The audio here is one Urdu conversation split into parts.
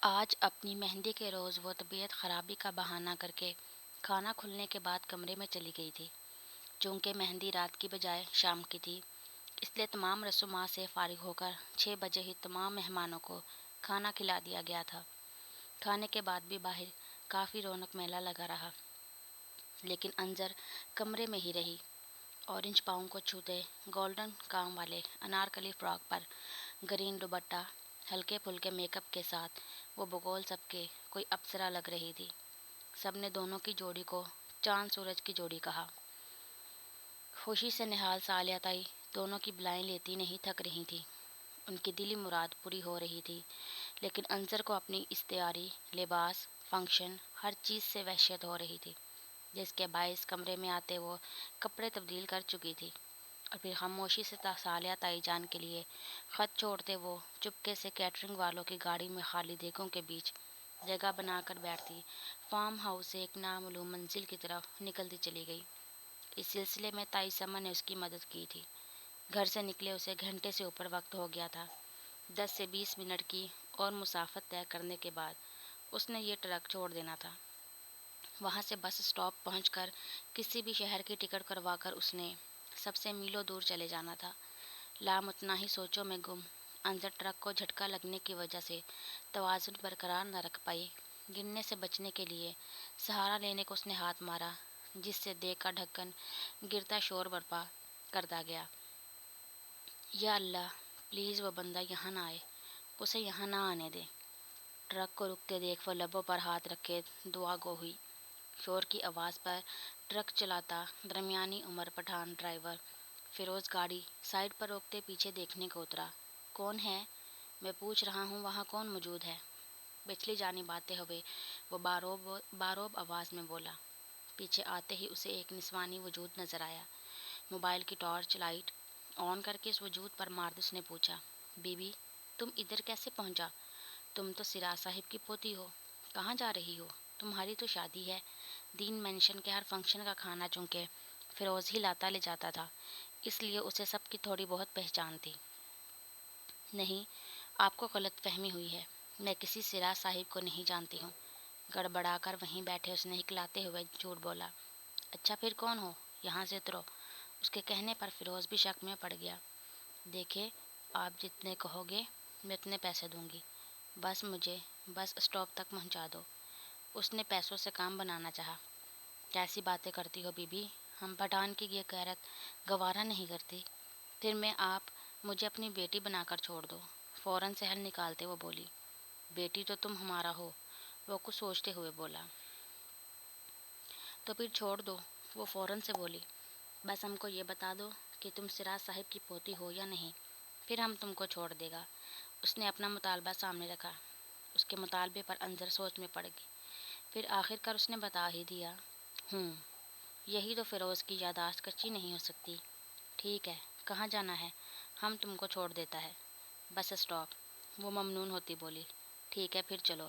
آج اپنی مہندی کے روز وہ طبیعت خرابی کا بہانہ کر کے کھانا کھلنے کے بعد کمرے میں چلی گئی تھی۔ چونکہ مہندی رات کی بجائے شام کی تھی، اس لیے تمام رسومات سے فارغ ہو کر 6 بجے ہی تمام مہمانوں کو کھانا کھلا دیا گیا تھا۔ کھانے کے بعد بھی باہر کافی رونق میلہ لگا رہا، لیکن انظر کمرے میں ہی رہی۔ اورنج پاؤں کو چھوتے گولڈن کام والے انارکلی فراک پر گرین دوپٹہ، ہلکے پھلکے میک اپ کے ساتھ وہ بگول سب کے کوئی اپسرا لگ رہی تھی۔ سب نے دونوں کی جوڑی کو چاند سورج کی جوڑی کہا۔ خوشی سے نہال سالیہ تائی دونوں کی بلائیں لیتی نہیں تھک رہی تھی۔ ان کی دلی مراد پوری ہو رہی تھی، لیکن انظر کو اپنی استعاری، لباس، فنکشن، ہر چیز سے وحشت ہو رہی تھی، جس کے باعث کمرے میں آتے وہ کپڑے تبدیل کر چکی تھی، اور پھر خاموشی سے سالیہ تائی جان کے لیے خط چھوڑتے وہ چپکے سے کیٹرنگ والوں کی گاڑی میں خالی دیگوں کے بیچ جگہ بنا کر بیٹھتی فارم ہاؤس سے ایک نامعلوم منزل کی طرف نکلتی چلی گئی۔ اس سلسلے میں تائی سما نے اس کی مدد کی تھی۔ گھر سے نکلے اسے گھنٹے سے اوپر وقت ہو گیا تھا۔ 10 سے 20 منٹ کی اور مسافت طے کرنے کے بعد اس نے یہ ٹرک چھوڑ دینا تھا۔ وہاں سے بس اسٹاپ پہنچ کر کسی بھی شہر کی ٹکٹ کروا کر اس نے سب سے میلوں دور چلے جانا تھا۔ لامتناہی سوچوں میں گم انظر ٹرک کو جھٹکا لگنے کی وجہ سے توازن برقرار نہ رکھ پائی۔ گرنے سے بچنے کے لیے سہارا لینے کو اس نے ہاتھ مارا، جس سے دیگ کا ڈھکن گرتا شور برپا کرتا گیا۔ یا اللہ، پلیز وہ بندہ یہاں نہ آئے، اسے یہاں نہ آنے دے۔ ٹرک کو رکتے دیکھ وہ لبوں پر ہاتھ رکھے دعا گو ہوئی۔ شور کی آواز پر ٹرک چلاتا درمیانی عمر پٹھان ڈرائیور فیروز گاڑی سائڈ پر روکتے پیچھے دیکھنے کو اترا۔ کون ہے؟ میں پوچھ رہا ہوں، وہاں کون موجود ہے؟ پچھلی جانب آتے ہوئے وہ باروب آواز میں بولا۔ پیچھے آتے ہی اسے ایک نسوانی وجود نظر آیا۔ موبائل کی ٹارچ لائٹ آن کر کے اس وجود پر مارتے اس نے پوچھا، بی بی تم ادھر کیسے پہنچا؟ تم تو سراج صاحب کی پوتی ہو، کہاں جا رہی ہو؟ تمہاری تو شادی ہے۔ دین مینشن کے ہر فنکشن کا کھانا چونکہ فیروز ہی لاتا لے جاتا تھا، اس لیے اسے سب کی تھوڑی بہت پہچان تھی۔ نہیں، آپ کو غلط فہمی ہوئی ہے، میں کسی سراج صاحب کو نہیں جانتی ہوں۔ گڑبڑا کر وہیں بیٹھے اس نے ہکلاتے ہوئے جھوٹ بولا۔ اچھا پھر کون ہو؟ یہاں سے اترو۔ اس کے کہنے پر فیروز بھی شک میں پڑ گیا۔ دیکھیں، آپ جتنے کہو گے میں اتنے پیسے دوں گی، بس مجھے بس اسٹاپ تک پہنچا دو۔ اس نے پیسوں سے کام بنانا چاہا۔ کیسی باتیں کرتی ہو بی بی، ہم پٹھان کی یہ غیرت گوارا نہیں کرتی۔ پھر میں آپ مجھے اپنی بیٹی بنا کر چھوڑ دو۔ فوراً سے حل نکالتے وہ بولی۔ بیٹی تو تم ہمارا ہو، وہ کچھ سوچتے ہوئے بولا۔ تو پھر چھوڑ دو، وہ فوراً سے بولی۔ بس ہم کو یہ بتا دو کہ تم سراج صاحب کی پوتی ہو یا نہیں، پھر ہم تم کو چھوڑ دے گا۔ اس نے اپنا مطالبہ سامنے رکھا۔ اس کے مطالبے پر انظر سوچ میں پڑ گئی۔ پھر آخر کار اس نے بتا ہی دیا۔ یہی تو فیروز کی یادداشت کچی نہیں ہو سکتی۔ ٹھیک ہے، کہاں جانا ہے؟ ہم تم کو چھوڑ دیتا ہے، بس اسٹاپ۔ وہ ممنون ہوتی بولی۔ ٹھیک ہے پھر چلو۔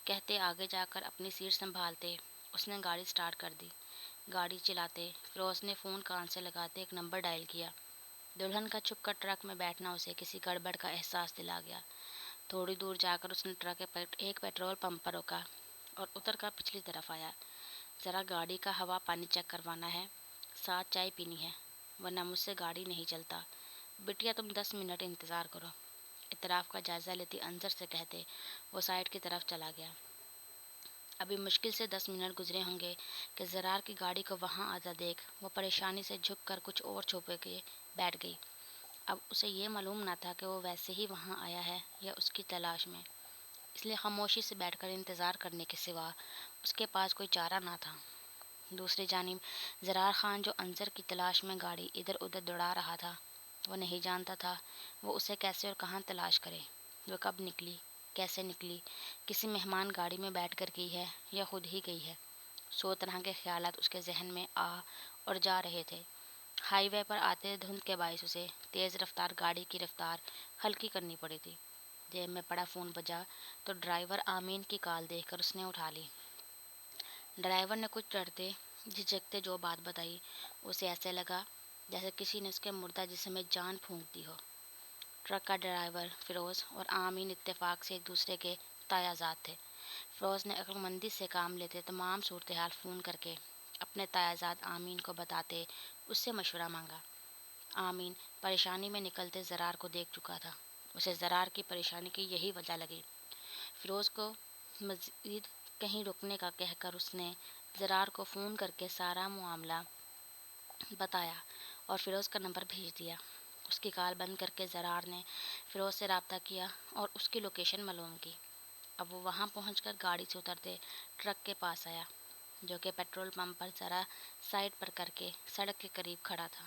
کہتے آگے جا کر اپنی سیٹ سنبھالتے اس نے گاڑی سٹارٹ کر دی۔ گاڑی چلاتے فیروز نے فون کان سے لگاتے ایک نمبر ڈائل کیا۔ دلہن کا چھپ کر ٹرک میں بیٹھنا اسے کسی گڑبڑ کا احساس دلا گیا۔ تھوڑی دور جا کر اس نے ٹرک ایک پیٹرول پمپ پر روکا اور اتر کر پچھلی طرف آیا۔ ذرا گاڑی کا ہوا پانی چیک کروانا ہے، ساتھ چائے پینی ہے، ورنہ مجھ سے گاڑی نہیں چلتا۔ بٹیا تم 10 منٹ انتظار کرو۔ اطراف کا جائزہ لیتی انظر سے کہتے وہ سائڈ کی طرف چلا گیا۔ ابھی مشکل سے 10 منٹ گزرے ہوں گے کہ زرار کی گاڑی کو وہاں آتا دیکھ وہ پریشانی سے جھک کر کچھ اور چھپے کے بیٹھ گئی۔ اب اسے یہ معلوم نہ تھا کہ وہ ویسے ہی وہاں آیا ہے یا اس کی تلاش میں، اس لیے خاموشی سے بیٹھ کر انتظار کرنے کے سوا اس کے پاس کوئی چارہ نہ تھا۔ دوسری جانب زرار خان جو انظر کی تلاش میں گاڑی ادھر ادھر دوڑا رہا تھا، وہ نہیں جانتا تھا وہ اسے کیسے اور کہاں تلاش کرے۔ وہ کب نکلی، کیسے نکلی، کسی مہمان گاڑی میں بیٹھ کر گئی ہے یا خود ہی گئی ہے۔ 100 طرح کے خیالات اس کے ذہن میں آ اور جا رہے تھے۔ ہائی وے پر آتے دھند کے باعث اسے تیز رفتار گاڑی کی رفتار ہلکی کرنی پڑی تھی۔ جیب میں پڑا فون بجا تو ڈرائیور آمین کی کال دیکھ کر اس نے اٹھا لی۔ ڈرائیور نے کچھ ڈرتے جھجکتے جو بات بتائی، اسے ایسے لگا جیسے کسی نے اس کے مردہ جسم میں جان پھونک دی ہو۔ ٹرک کا ڈرائیور فیروز اور آمین اتفاق سے ایک دوسرے کے تایازات تھے۔ فیروز نے عقلمندی سے کام لیتے تمام صورتحال فون کر کے اپنے تایازات آمین کو بتاتے اس سے مشورہ مانگا۔ آمین پریشانی میں نکلتے زرار کو دیکھ چکا تھا۔ اسے زرار کی پریشانی کی یہی وجہ لگی۔ فیروز کو مزید کہیں رکنے کا کہہ کر اس نے زرار کو فون کر کے سارا معاملہ بتایا اور فیروز کا نمبر بھیج دیا۔ اس کی کال بند کر کے زرار نے فیروز سے رابطہ کیا اور اس کی لوکیشن معلوم کی۔ اب وہ وہاں پہنچ کر گاڑی سے اترتے ٹرک کے پاس آیا جو کہ پیٹرول پمپ پر ذرا سائڈ پر کر کے سڑک کے قریب کھڑا تھا۔